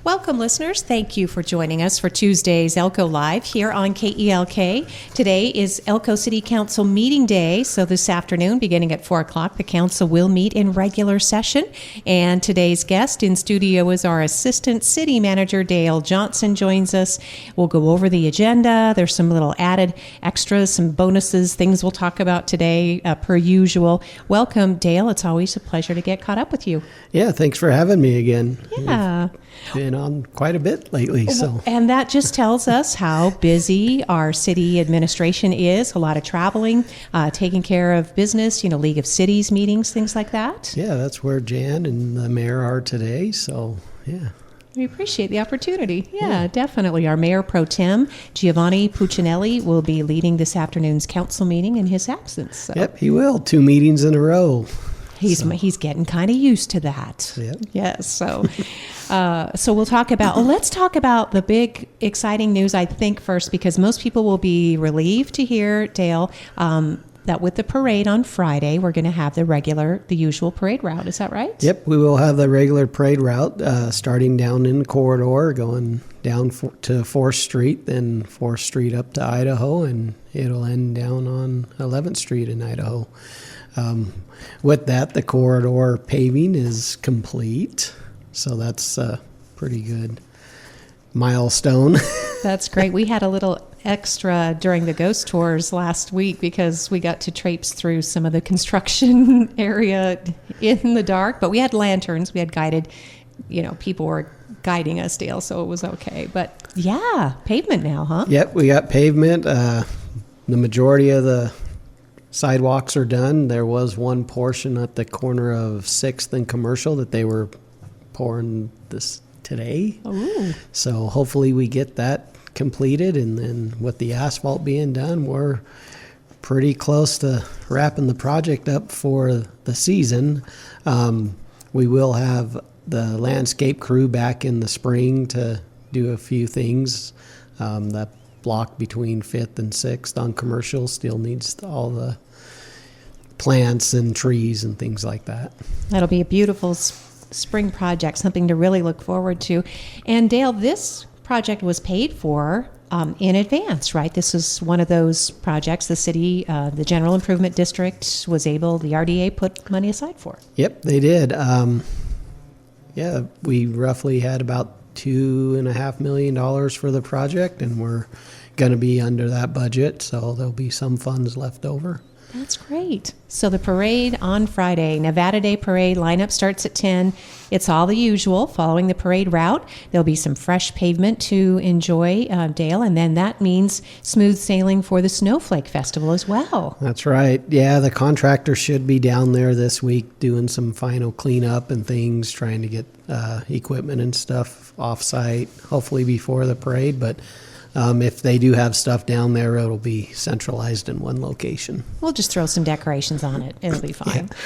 Welcome, listeners. Thank you for joining us for Tuesday's Elko Live here on KELK. Today is Elko City Council meeting day, so this afternoon, beginning at 4 o'clock, the council will meet in regular session. And today's guest in studio is our Assistant City Manager, Dale Johnson, joins us. We'll go over the agenda. There's some little added extras, some bonuses, things we'll talk about today, per usual. Welcome, Dale. It's always a pleasure to get caught up with you. Yeah, thanks for having me again. Yeah. Been on quite a bit lately. And that just tells us how busy our city administration is. A lot of traveling, taking care of business, League of Cities meetings, things like that. Yeah, that's where Jan and the mayor are today. So, yeah. We appreciate the opportunity. Yeah, definitely. Our Mayor Pro Tem, Giovanni Puccinelli, will be leading this afternoon's council meeting in his absence. So. Yep, he will. 2 meetings in a row. He's getting kind of used to that. Yep. Yes. So, so we'll talk about. Let's talk about the big, exciting news. I think first, because most people will be relieved to hear, Dale, that with the parade on Friday, we're going to have the usual parade route. Is that right? Yep, we will have the regular parade route starting down in the corridor, going down to 4th Street, then 4th Street up to Idaho, and it'll end down on 11th Street in Idaho. With that, the corridor paving is complete, so that's a pretty good milestone. That's great. We had a little extra during the ghost tours last week because we got to traipse through some of the construction area in the dark, but we had lanterns. We had guided, people were guiding us, Dale, so it was okay. But yeah, pavement now, huh? Yep, we got pavement. The majority of the sidewalks are done. There was one portion at the corner of 6th and Commercial that they were pouring this today. Ooh. So hopefully we get that completed, and then with the asphalt being done, we're pretty close to wrapping the project up for the season. We will have the landscape crew back in the spring to do a few things. That block between 5th and 6th on Commercial still needs all the plants and trees and things like that. That'll be a beautiful spring project, something to really look forward to. And Dale, this project was paid for in advance, right? This is one of those projects the city, the General Improvement District the RDA put money aside for. Yep, they did. We roughly had about $2.5 million for the project, and we're going to be under that budget, so there'll be some funds left over. That's great. So the parade on Friday, Nevada Day Parade, lineup starts at 10. It's all the usual, following the parade route. There'll be some fresh pavement to enjoy, Dale, and then that means smooth sailing for the Snowflake Festival as well. That's right. Yeah, the contractor should be down there this week doing some final cleanup and things, trying to get equipment and stuff off-site, hopefully before the parade, but if they do have stuff down there, it'll be centralized in one location. We'll just throw some decorations on it. It'll be fine. Yeah.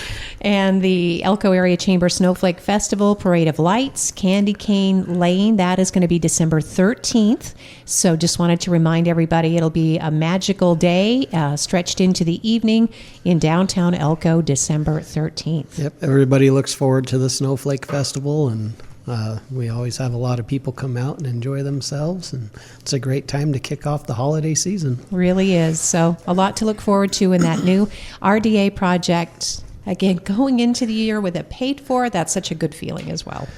And the Elko Area Chamber Snowflake Festival, Parade of Lights, Candy Cane Lane, that is going to be December 13th. So just wanted to remind everybody it'll be a magical day stretched into the evening in downtown Elko, December 13th. Yep, everybody looks forward to the Snowflake Festival, and we always have a lot of people come out and enjoy themselves, and it's a great time to kick off the holiday season. Really is. So a lot to look forward to in that new RDA project. Again, going into the year with it paid for, that's such a good feeling as well.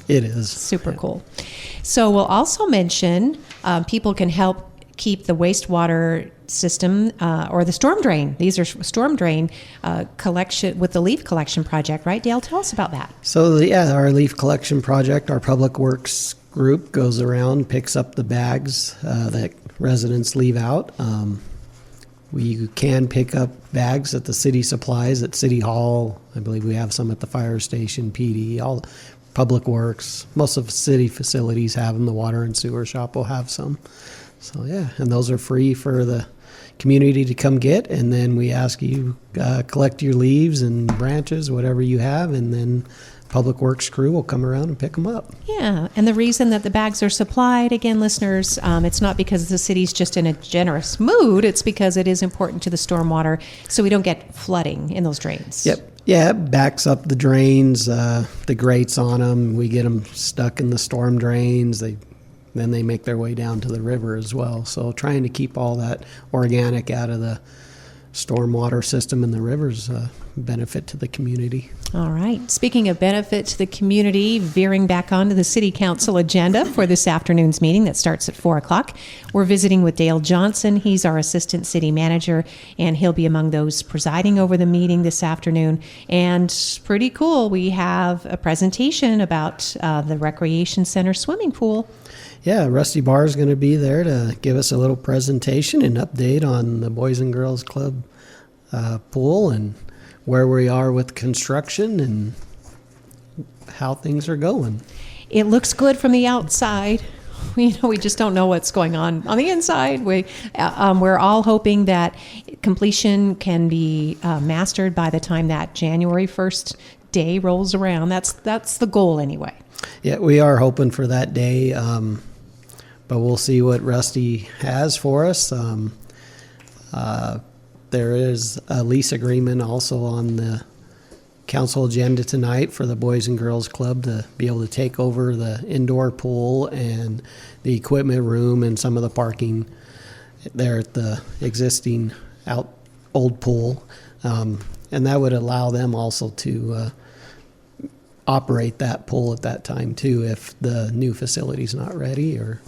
It is. Super cool. So we'll also mention people can help keep the wastewater system or the storm drain. These are storm drain collection with the leaf collection project, right, Dale? Tell us about that. So, our leaf collection project, our public works group goes around, picks up the bags that residents leave out. We can pick up bags at the city supplies at City Hall. I believe we have some at the fire station, PD, all public works. Most of the city facilities have them. The water and sewer shop will have some. So, and those are free for the community to come get, and then we ask you collect your leaves and branches, whatever you have, and then Public Works crew will come around and pick them up. Yeah, and the reason that the bags are supplied, again, listeners, it's not because the city's just in a generous mood. It's because it is important to the stormwater so we don't get flooding in those drains. Yep. Yeah, it backs up the drains, the grates on them. We get them stuck in the storm drains. Then they make their way down to the river as well. So trying to keep all that organic out of the stormwater system in the rivers benefit to the community. All right. Speaking of benefit to the community, veering back onto the City Council agenda for this afternoon's meeting that starts at 4 o'clock, we're visiting with Dale Johnson. He's our Assistant City Manager, and he'll be among those presiding over the meeting this afternoon. And pretty cool, we have a presentation about the Recreation Center swimming pool. Yeah, Rusty Barr is going to be there to give us a little presentation and update on the Boys and Girls Club pool and where we are with construction and how things are going. It looks good from the outside. We just don't know what's going on the inside. We're all hoping that completion can be mastered by the time that January 1st day rolls around. That's the goal anyway. Yeah, we are hoping for that day. But we'll see what Rusty has for us. There is a lease agreement also on the council agenda tonight for the Boys and Girls Club to be able to take over the indoor pool and the equipment room and some of the parking there at the existing old pool. And that would allow them also to operate that pool at that time too if the new facility's not ready, or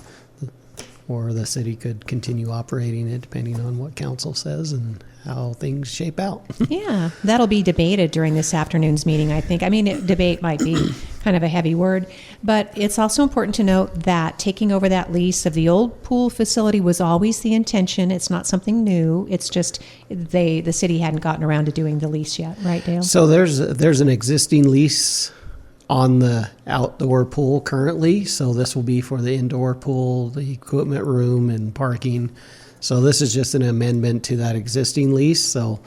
the city could continue operating it depending on what council says and how things shape out. Yeah, that'll be debated during this afternoon's meeting, I think. I mean, debate might be kind of a heavy word, but it's also important to note that taking over that lease of the old pool facility was always the intention. It's not something new. It's just the city hadn't gotten around to doing the lease yet, right, Dale? So there's an existing lease on the outdoor pool currently. So this will be for the indoor pool, the equipment room, and parking. So this is just an amendment to that existing lease. So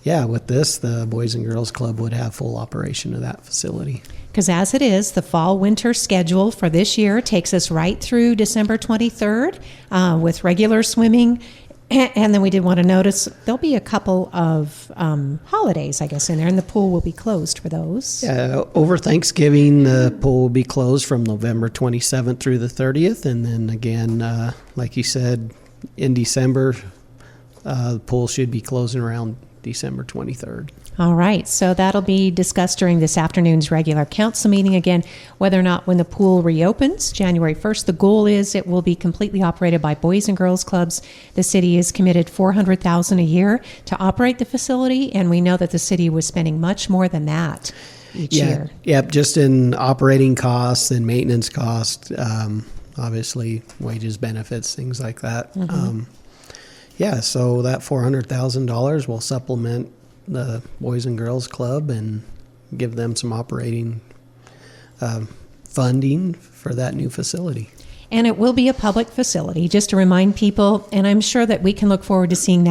yeah, with this, the Boys and Girls Club would have full operation of that facility. Because as it is, the fall-winter schedule for this year takes us right through December 23rd with regular swimming. And then we did want to notice there'll be a couple of holidays, I guess, in there, and the pool will be closed for those. Yeah, over Thanksgiving, the pool will be closed from November 27th through the 30th. And then again, like you said, in December, the pool should be closing around December 23rd. All right, so that'll be discussed during this afternoon's regular council meeting. Again, whether or not when the pool reopens January 1st, the goal is it will be completely operated by Boys and Girls Clubs. The city is committed $400,000 a year to operate the facility, and we know that the city was spending much more than that each year. Yep, just in operating costs and maintenance costs, obviously wages, benefits, things like that. Mm-hmm. So that $400,000 will supplement the Boys and Girls Club and give them some operating funding for that new facility. And it will be a public facility, just to remind people, and I'm sure that we can look forward to seeing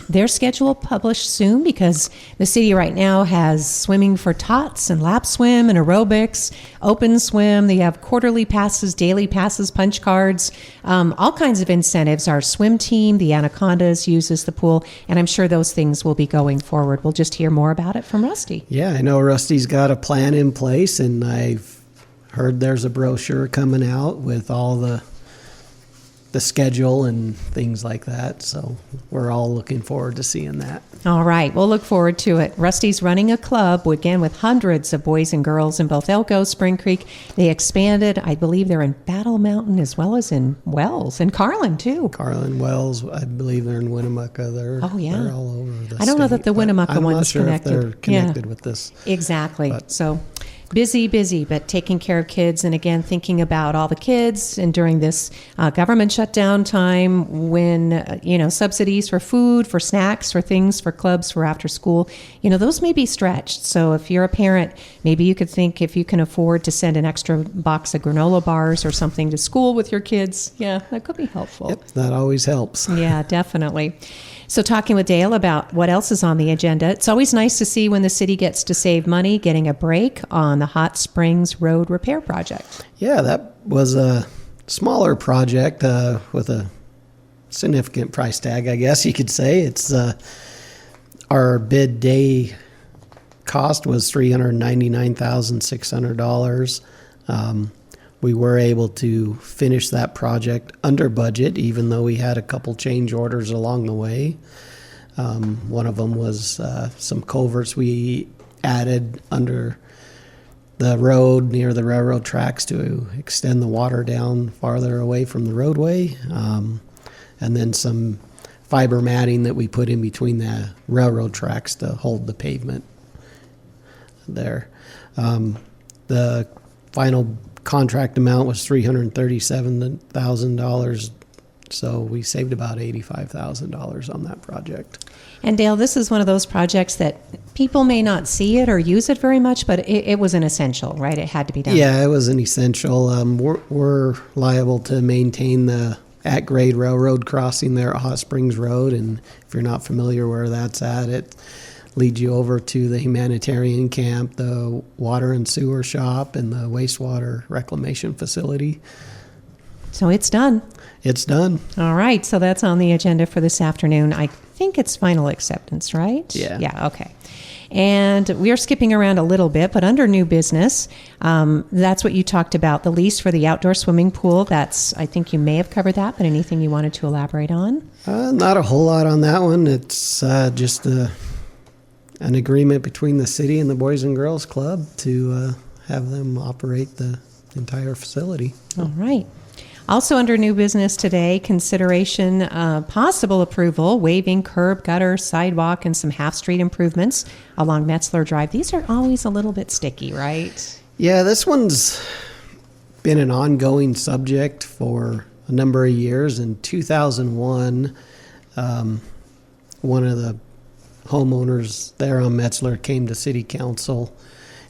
their schedule published soon, because the city right now has swimming for tots and lap swim and aerobics, open swim. They have quarterly passes, daily passes, punch cards, all kinds of incentives. Our swim team, the Anacondas, uses the pool, and I'm sure those things will be going forward. We'll just hear more about it from Rusty. Yeah, I know Rusty's got a plan in place, and I've heard there's a brochure coming out with all the schedule and things like that. So we're all looking forward to seeing that. All right. We'll look forward to it. Rusty's running a club, again, with hundreds of boys and girls in both Elko, Spring Creek. They expanded. I believe they're in Battle Mountain as well as in Wells and Carlin, too. Carlin, Wells, I believe they're in Winnemucca. They're all over the state. I don't know that the Winnemucca one's connected. I'm not sure if they're connected with this. Exactly. So busy, but taking care of kids. And again, thinking about all the kids. And during this government shutdown time when, subsidies for food, for snacks, for things, for clubs, for after school, those may be stretched. So if you're a parent, maybe you could think if you can afford to send an extra box of granola bars or something to school with your kids. Yeah, that could be helpful. Yep, that always helps. Yeah, definitely. So talking with Dale about what else is on the agenda, it's always nice to see when the city gets to save money, getting a break on the Hot Springs Road repair project. Yeah, that was a smaller project with a significant price tag, I guess you could say. It's our bid day cost was $399,600. We were able to finish that project under budget, even though we had a couple change orders along the way. One of them was some culverts we added under the road near the railroad tracks to extend the water down farther away from the roadway. And then some fiber matting that we put in between the railroad tracks to hold the pavement there. The final contract amount was $337,000, so we saved about $85,000 on that project. And Dale, this is one of those projects that people may not see it or use it very much, but it was an essential, right? It had to be done. Yeah, it was an essential. We're liable to maintain the at-grade railroad crossing there at Hot Springs Road, and if you're not familiar where that's at, it leads you over to the humanitarian camp, the water and sewer shop, and the wastewater reclamation facility. So it's done. It's done. All right, so that's on the agenda for this afternoon. I think it's final acceptance, right? Yeah. Yeah, okay. And we are skipping around a little bit, but under new business, that's what you talked about, the lease for the outdoor swimming pool. That's, I think you may have covered that, but anything you wanted to elaborate on? Not a whole lot on that one. It's just an agreement between the city and the Boys and Girls Club to have them operate the entire facility. All right. Also under new business today, consideration possible approval, waiving curb, gutter, sidewalk, and some half-street improvements along Metzler Drive. These are always a little bit sticky, right? Yeah, this one's been an ongoing subject for a number of years. In 2001, one of the homeowners there on Metzler came to city council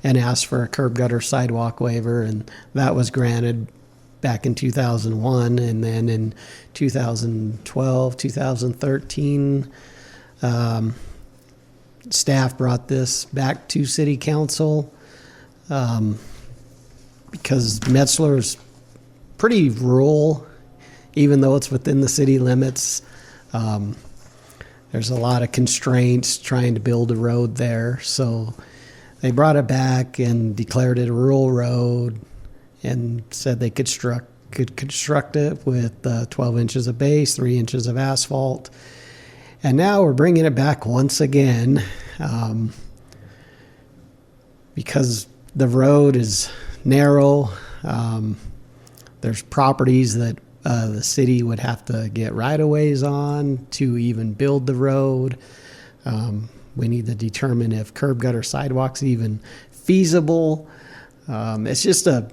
and asked for a curb gutter sidewalk waiver, and that was granted back in 2001. And then in 2012, 2013, staff brought this back to city council because Metzler is pretty rural, even though it's within the city limits. There's a lot of constraints trying to build a road there. So they brought it back and declared it a rural road and said they could construct it with 12 inches of base, 3 inches of asphalt. And now we're bringing it back once again because the road is narrow. There's properties that the city would have to get right-of-ways on to even build the road. We need to determine if curb gutter sidewalks even feasible. It's just a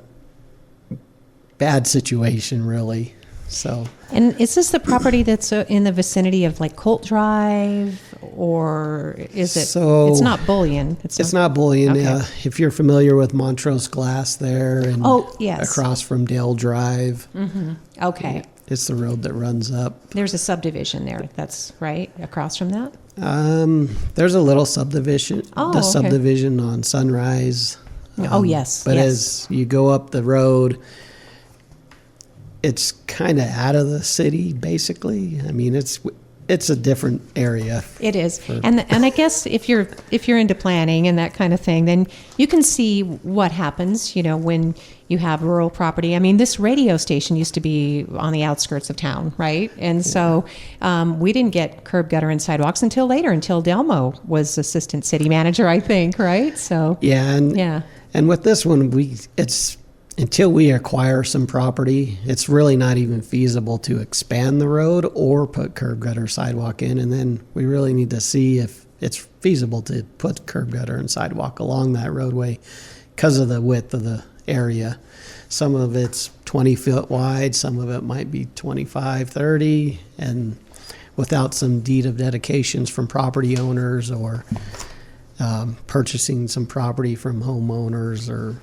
bad situation, really. So. And is this the property that's in the vicinity of like Colt Drive, or is it? So it's not Bullion. It's not Bullion. Okay. If you're familiar with Montrose Glass there, and yes, across from Dale Drive. Mm-hmm. Okay. It's the road that runs up. There's a subdivision there. That's right across from that. There's a little subdivision. Okay. Subdivision on Sunrise. Yes. But yes. as you go up the road, it's kind of out of the city, basically. I mean, it's a different area. It is. And I guess if you're into planning and that kind of thing, then you can see what happens, when you have rural property. I mean, this radio station used to be on the outskirts of town, right? And so we didn't get curb, gutter, and sidewalks until later, until Delmo was assistant city manager, I think, right? So and with this one, it's until we acquire some property, it's really not even feasible to expand the road or put curb gutter sidewalk in. And then we really need to see if it's feasible to put curb gutter and sidewalk along that roadway because of the width of the area. Some of it's 20 feet wide, some of it might be 25, 30, and without some deed of dedications from property owners or purchasing some property from homeowners or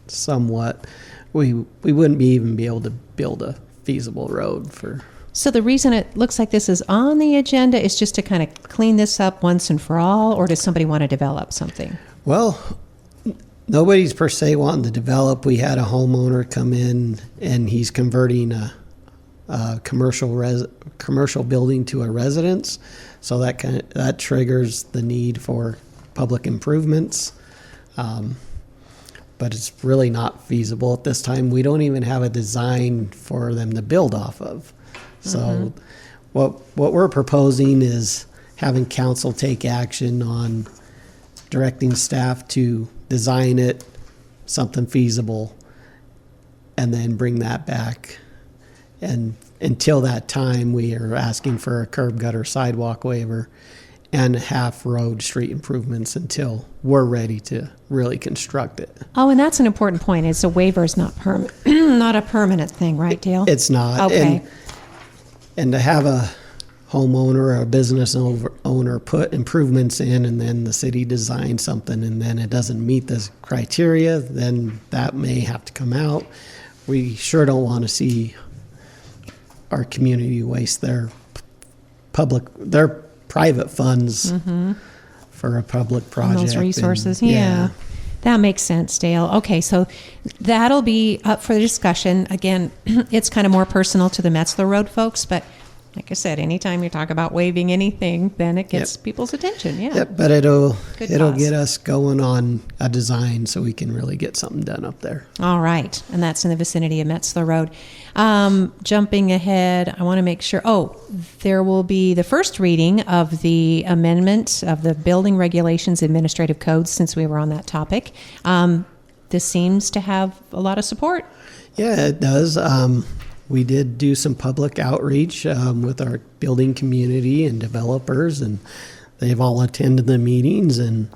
somewhat, we wouldn't even be able to build a feasible road for. So the reason it looks like this is on the agenda is just to kind of clean this up once and for all, or does somebody want to develop something? Well, nobody's per se wanting to develop. We had a homeowner come in and he's converting a commercial building to a residence, so that triggers the need for public improvements. But it's really not feasible at this time. We don't even have a design for them to build off of. So what we're proposing is having council take action on directing staff to design it, something feasible, and then bring that back. And until that time, we are asking for a curb gutter sidewalk waiver and half road street improvements until we're ready to really construct it. Oh, and that's an important point. It's a waiver is not not a permanent thing, right, Dale? It's not. Okay. And to have a homeowner or a business owner put improvements in and then the city designs something and then it doesn't meet the criteria, then that may have to come out. We sure don't want to see our community waste their private funds for a public project. And those resources, yeah. That makes sense, Dale. Okay, so that'll be up for discussion. Again, it's kind of more personal to the Metzler Road folks, but like I said, anytime you talk about waiving anything, then it gets people's attention. Yeah. Yep, but it'll cause. get us going on a design so we can really get something done up there. All right, and that's in the vicinity of Metzler Road. Jumping ahead, I want to make sure. Oh, there will be the first reading of the amendment of the Building Regulations Administrative Codes. Since we were on that topic, this seems to have a lot of support. Yeah, it does. We did do some public outreach with our building community and developers, and they've all attended the meetings. And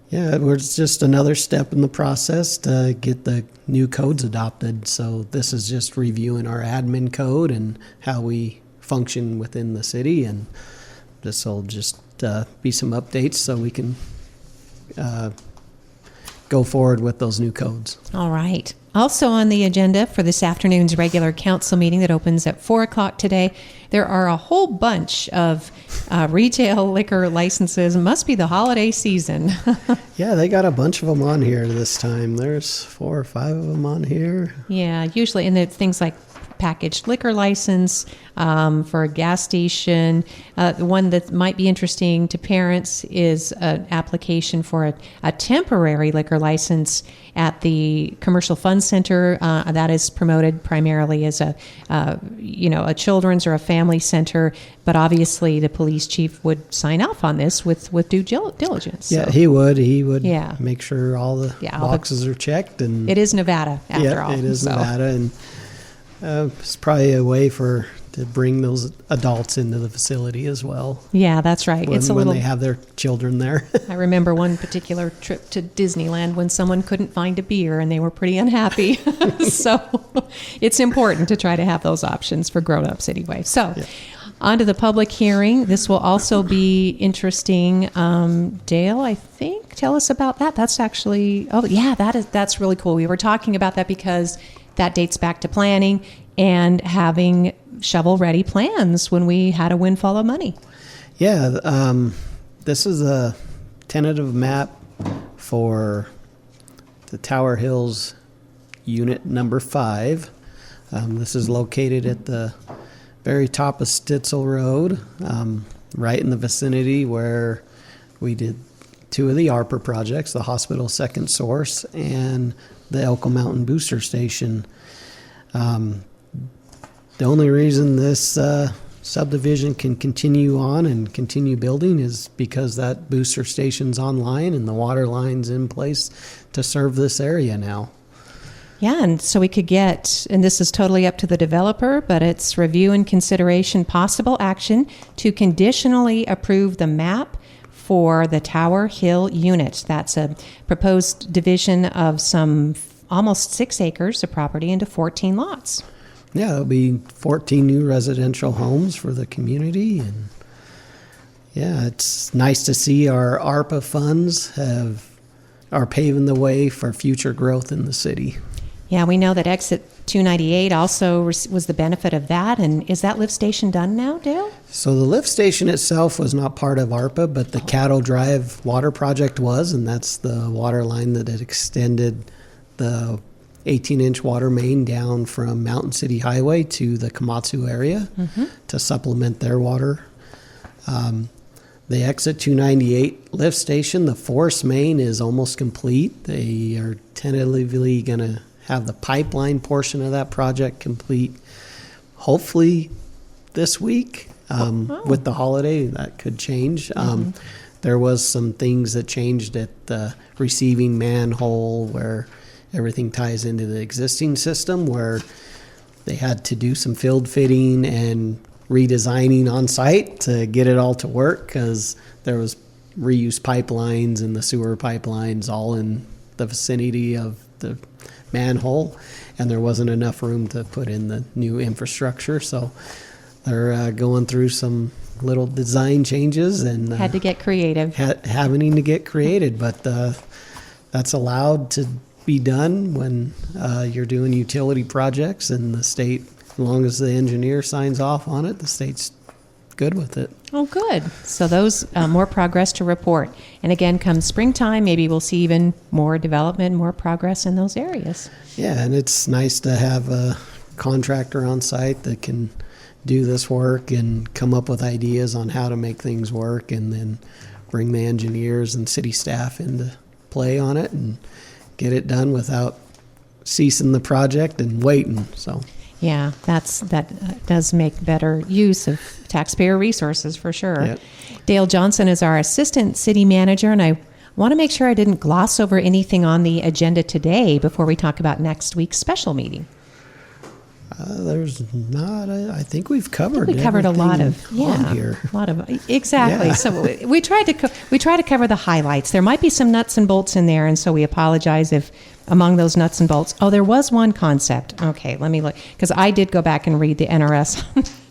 yeah, it was just another step in the process to get the new codes adopted. So this is just reviewing our admin code and how we function within the city. And this will just be some updates so we can go forward with those new codes. All right. Also on the agenda for this afternoon's regular council meeting that opens at 4 o'clock today, there are a whole bunch of retail liquor licenses. It must be the holiday season. Yeah, they got a bunch of them on here this time. There's 4 or 5 of them on here. Yeah, usually, and it's things like packaged liquor license for a gas station. The one that might be interesting to parents is an application for a temporary liquor license at the Commercial Fun Center. That is promoted primarily as a children's or a family center, but obviously the police chief would sign off on this with due diligence. Yeah, so. he would. He would Yeah. make sure all the boxes are checked. And It is Nevada, after all. Yeah, it is so. Nevada, and it's probably a way to bring those adults into the facility as well. Yeah, that's right. When, It's a when little. they have their children there. I remember one particular trip to Disneyland when someone couldn't find a beer and they were pretty unhappy. So it's important to try to have those options for grown-ups anyway. So on to the public hearing. This will also be interesting. Dale, I think, tell us about that. That's actually, that's really cool. We were talking about that because that dates back to planning and having shovel-ready plans when we had a windfall of money. Yeah, this is a tentative map for the Tower Hills Unit Number 5. This is located at the very top of Stitzel Road, right in the vicinity where we did 2 of the ARPA projects, the hospital second source and the Elko Mountain Booster Station. The only reason this subdivision can continue on and continue building is because that booster station's online and the water line's in place to serve this area now. Yeah, and so we could get, and this is totally up to the developer, but it's review and consideration possible action to conditionally approve the map for the Tower Hill unit. That's a proposed division of some almost 6 acres of property into 14 lots. Yeah, it'll be 14 new residential homes for the community. And yeah, it's nice to see our ARPA funds are paving the way for future growth in the city. Yeah, we know that Exit 298 also was the benefit of that. And is that lift station done now, Dale? So the lift station itself was not part of ARPA, but the Cattle Drive water project was, and that's the water line that had extended the 18-inch water main down from Mountain City Highway to the Komatsu area to supplement their water. The exit 298 lift station, the force main is almost complete. They are tentatively going to have the pipeline portion of that project complete, hopefully this week. With the holiday, that could change. There was some things that changed at the receiving manhole where everything ties into the existing system, where they had to do some field fitting and redesigning on site to get it all to work, because there was reuse pipelines and the sewer pipelines all in the vicinity of the manhole, and there wasn't enough room to put in the new infrastructure. So they're going through some little design changes and Had to get creative. having to get created, but that's allowed to be done when you're doing utility projects, and the state, as long as the engineer signs off on it, the state's good with it. Oh, good. So those more progress to report. And again, come springtime, maybe we'll see even more development, more progress in those areas. Yeah, and it's nice to have a contractor on site that can do this work and come up with ideas on how to make things work, and then bring the engineers and city staff into play on it and get it done without ceasing the project and waiting. So Yeah, that does make better use of taxpayer resources for sure. Yep. Dale Johnson is our assistant city manager, and I want to make sure I didn't gloss over anything on the agenda today before we talk about next week's special meeting. there's not. I think we've covered. We covered a lot of on here. a lot of exactly. Yeah. So we tried to cover the highlights. There might be some nuts and bolts in there, and so we apologize if among those nuts and bolts. Oh, there was one concept. Okay, let me look, because I did go back and read the NRS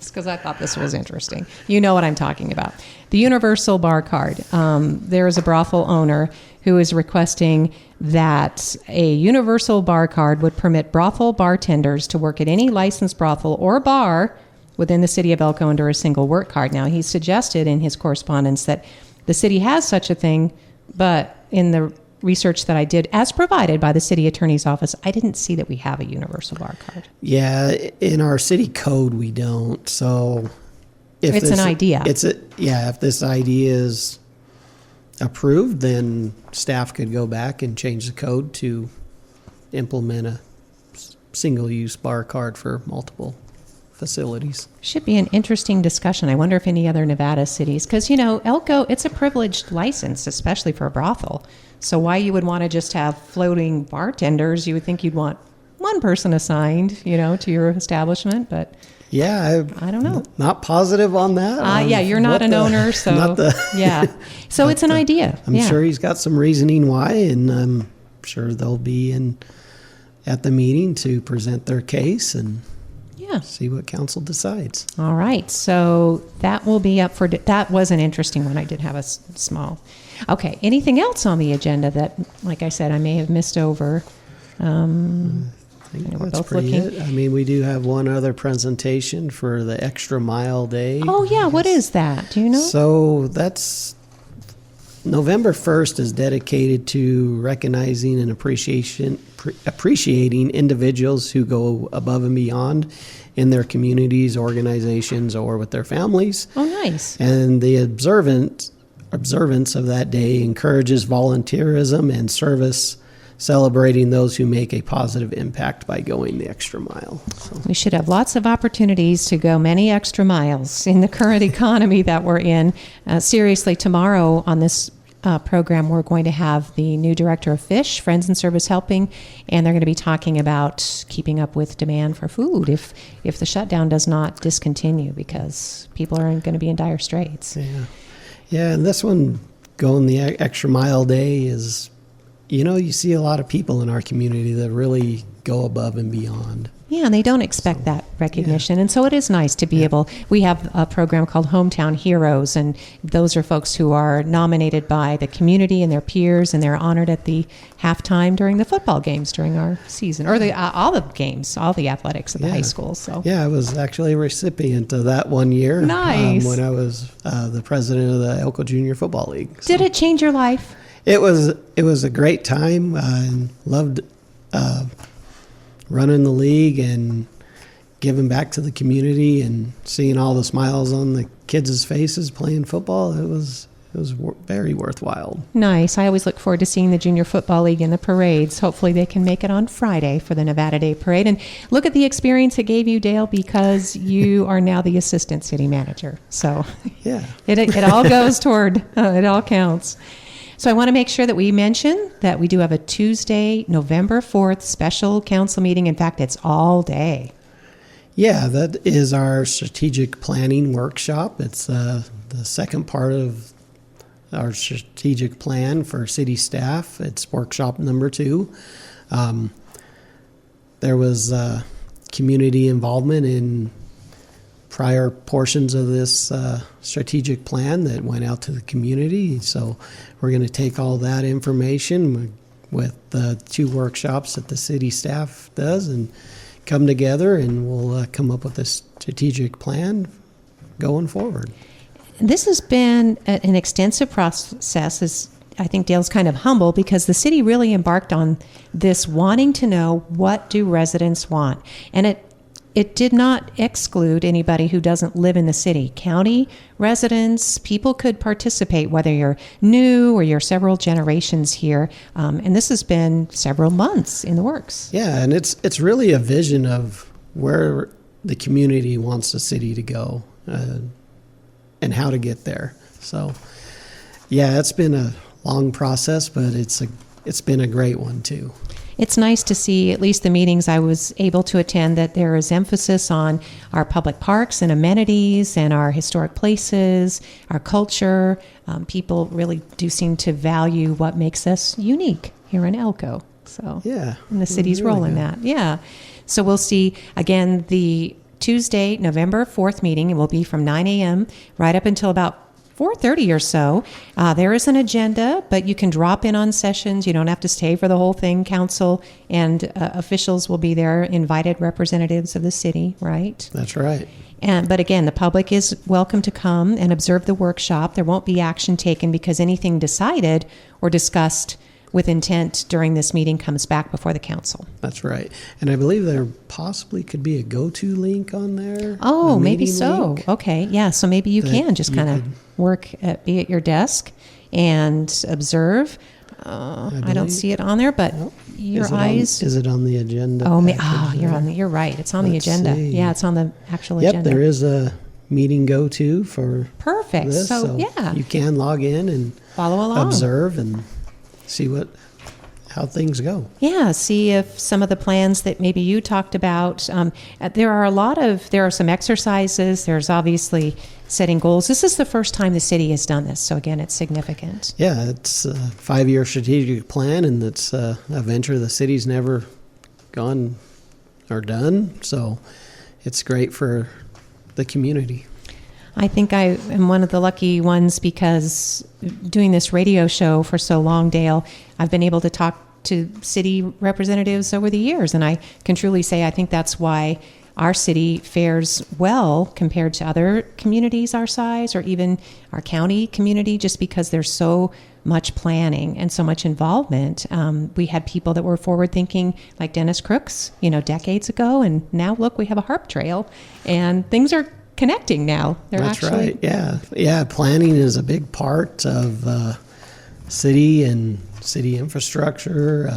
because I thought this was interesting. You know what I'm talking about. The universal bar card. There is a brothel owner who is requesting that a universal bar card would permit brothel bartenders to work at any licensed brothel or bar within the city of Elko under a single work card. Now, he suggested in his correspondence that the city has such a thing, but in the research that I did, as provided by the city attorney's office, I didn't see that we have a universal bar card. Yeah, in our city code we don't. So if It's an idea. If this idea is approved, then staff could go back and change the code to implement a single-use bar card for multiple facilities. Should be an interesting discussion. I wonder if any other Nevada cities, because, Elko, it's a privileged license, especially for a brothel. So why you would want to just have floating bartenders? You would think you'd want one person assigned, to your establishment, but yeah, I don't know. Not positive on that. Yeah, you're not an owner, so yeah. So it's an idea. I'm sure he's got some reasoning why, and I'm sure they'll be at the meeting to present their case and see what council decides. All right, so that will be up for. That was an interesting one. I did have a small. Okay, anything else on the agenda that, like I said, I may have missed over? I think that's pretty it. I mean, we do have one other presentation for the Extra Mile Day. Oh, yeah. What is that? Do you know? So that's November 1st is dedicated to recognizing and appreciating individuals who go above and beyond in their communities, organizations, or with their families. Oh, nice. And the observance of that day encourages volunteerism and service, celebrating those who make a positive impact by going the extra mile. So. We should have lots of opportunities to go many extra miles in the current economy that we're in. Seriously, tomorrow on this program, we're going to have the new director of Fish, Friends and Service Helping, and they're going to be talking about keeping up with demand for food if the shutdown does not discontinue, because people are going to be in dire straits. Yeah, and this one, going the extra mile day, is, you see a lot of people in our community that really go above and beyond. Yeah, and they don't expect that recognition. And so it is nice to be able, we have a program called Hometown Heroes, and those are folks who are nominated by the community and their peers, and they're honored at the halftime during the football games during our season, or all the games, all the athletics at the high school. So yeah, I was actually a recipient of that one year. Nice. When I was the president of the Elko Junior Football League. So. Did it change your life? It was a great time. I loved running the league and giving back to the community and seeing all the smiles on the kids' faces playing football, it was very worthwhile. Nice. I always look forward to seeing the Junior Football League in the parades. Hopefully they can make it on Friday for the Nevada Day Parade. And look at the experience it gave you, Dale, because you are now the assistant city manager. So Yeah. it all goes toward, it all counts. So I want to make sure that we mention that we do have a Tuesday, November 4th special council meeting. In fact, it's all day. Yeah, that is our strategic planning workshop. It's the second part of our strategic plan for city staff. It's workshop number 2. There was community involvement in prior portions of this strategic plan that went out to the community. So we're going to take all that information with the 2 workshops that the city staff does and come together, and we'll come up with a strategic plan going forward. This has been an extensive process. As I think Dale's kind of humble because the city really embarked on this wanting to know, what do residents want? And it did not exclude anybody who doesn't live in the city. County residents, people could participate, whether you're new or you're several generations here. And this has been several months in the works. Yeah, and it's really a vision of where the community wants the city to go and how to get there. So, yeah, it's been a long process, but it's been a great one too. It's nice to see, at least the meetings I was able to attend, that there is emphasis on our public parks and amenities and our historic places, our culture. People really do seem to value what makes us unique here in Elko. So, Yeah, and the city's really role in good. that. Yeah. So we'll see, again, the Tuesday, November 4th meeting. It will be from 9 a.m. right up until about 4:30 or so. There is an agenda, but you can drop in on sessions. You don't have to stay for the whole thing. Council and officials will be there, invited representatives of the city, right? That's right. But again, the public is welcome to come and observe the workshop. There won't be action taken because anything decided or discussed with intent during this meeting comes back before the council. That's right. And I believe there possibly could be a go-to link on there. Oh, a maybe meeting so. link. Okay, yeah. So maybe you that can just you kind of be at your desk and observe. I don't believe- see it on there, but Well, your Is it on- eyes. is it on the agenda? package You're there? on. You're right. It's on the Let's agenda. see. Yeah, it's on the actual Yep, agenda. there is a meeting go-to for Perfect. this. So yeah, you can log in and follow along. observe and see how things go. Yeah, see if some of the plans that maybe you talked about, there are some exercises. There's obviously setting goals. This is the first time the city has done this. So again, it's significant. Yeah, it's a 5-year strategic plan, and it's a venture the city's never gone or done. So it's great for the community. I think I am one of the lucky ones because doing this radio show for so long, Dale, I've been able to talk to city representatives over the years. And I can truly say I think that's why our city fares well compared to other communities our size or even our county community, just because there's so much planning and so much involvement. We had people that were forward thinking, like Dennis Crooks, decades ago. And now look, we have a harp trail and things are connecting now. That's right. Yeah. Planning is a big part of city and city infrastructure,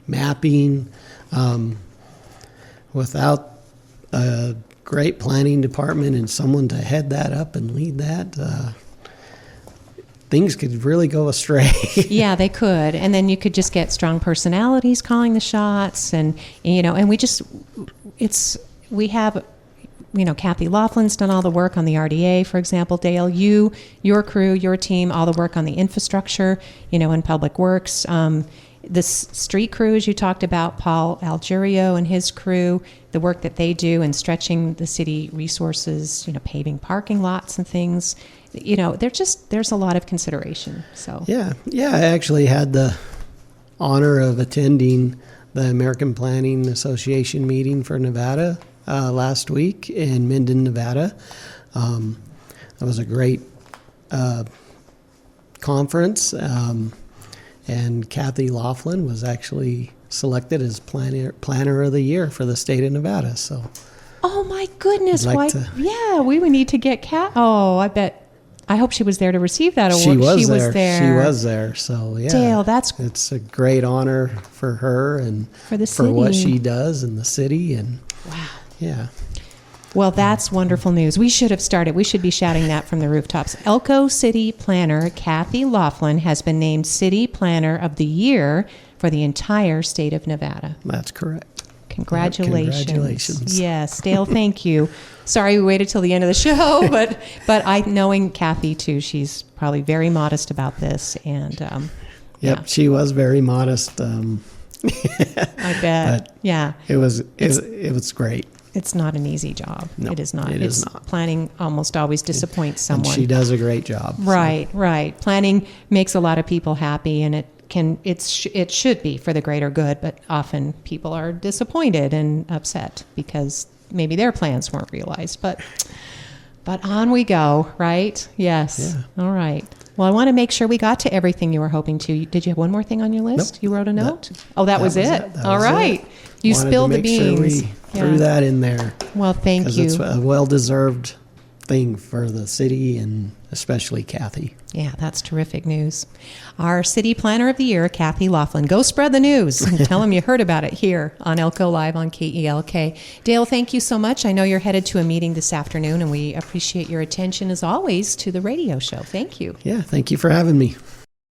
mapping. Without a great planning department and someone to head that up and lead that, things could really go astray. Yeah, they could. And then you could just get strong personalities calling the shots. And we have Cathy Laughlin's done all the work on the RDA, for example. Dale, your crew, your team, all the work on the infrastructure, in public works. The street crews you talked about, Paul Algerio and his crew, the work that they do in stretching the city resources, paving parking lots and things. There's a lot of consideration. So Yeah. I actually had the honor of attending the American Planning Association meeting for Nevada last week in Minden, Nevada. That was a great conference, and Cathy Laughlin was actually selected as planner of the year for the state of Nevada. So Oh my goodness! I'd Why? like to- Yeah, we would need to get Cat. Oh, I bet. I hope she was there to receive that award. She was She there. was there. She was there. So yeah, Dale, that's it's a great honor for her and For the for what city. she does in the city. And wow. yeah, Well, that's wonderful news. We should have started. We should be shouting that from the rooftops. Elko City Planner Cathy Laughlin has been named City Planner of the Year for the entire state of Nevada. that's correct. Congratulations. Congratulations. Yes, Dale, thank you. Sorry we waited till the end of the show, but I knowing Cathy too, she's probably very modest about this, and Yep, yeah, she was very modest. I bet. But Yeah. it was great. It's not an easy job. No, it is not. it is not. Planning almost always disappoints And someone. she does a great job. so. Right. Planning makes a lot of people happy, and it should be for the greater good. But often people are disappointed and upset because maybe their plans weren't realized. But on we go. Right? Yes. Yeah. All right. Well, I want to make sure we got to everything you were hoping to. Did you have one more thing on your list? Nope. You wrote a note? That was it. That All was right. it. You Wanted spilled to the make sure beans. we threw that in there Well, thank because you. it's a well-deserved thing for the city and especially Cathy. Yeah, that's terrific news. Our City Planner of the Year, Cathy Laughlin. Go spread the news and tell them you heard about it here on Elko Live on KELK. Dale, thank you so much. I know you're headed to a meeting this afternoon, and we appreciate your attention, as always, to the radio show. Thank you. Yeah, thank you for having me.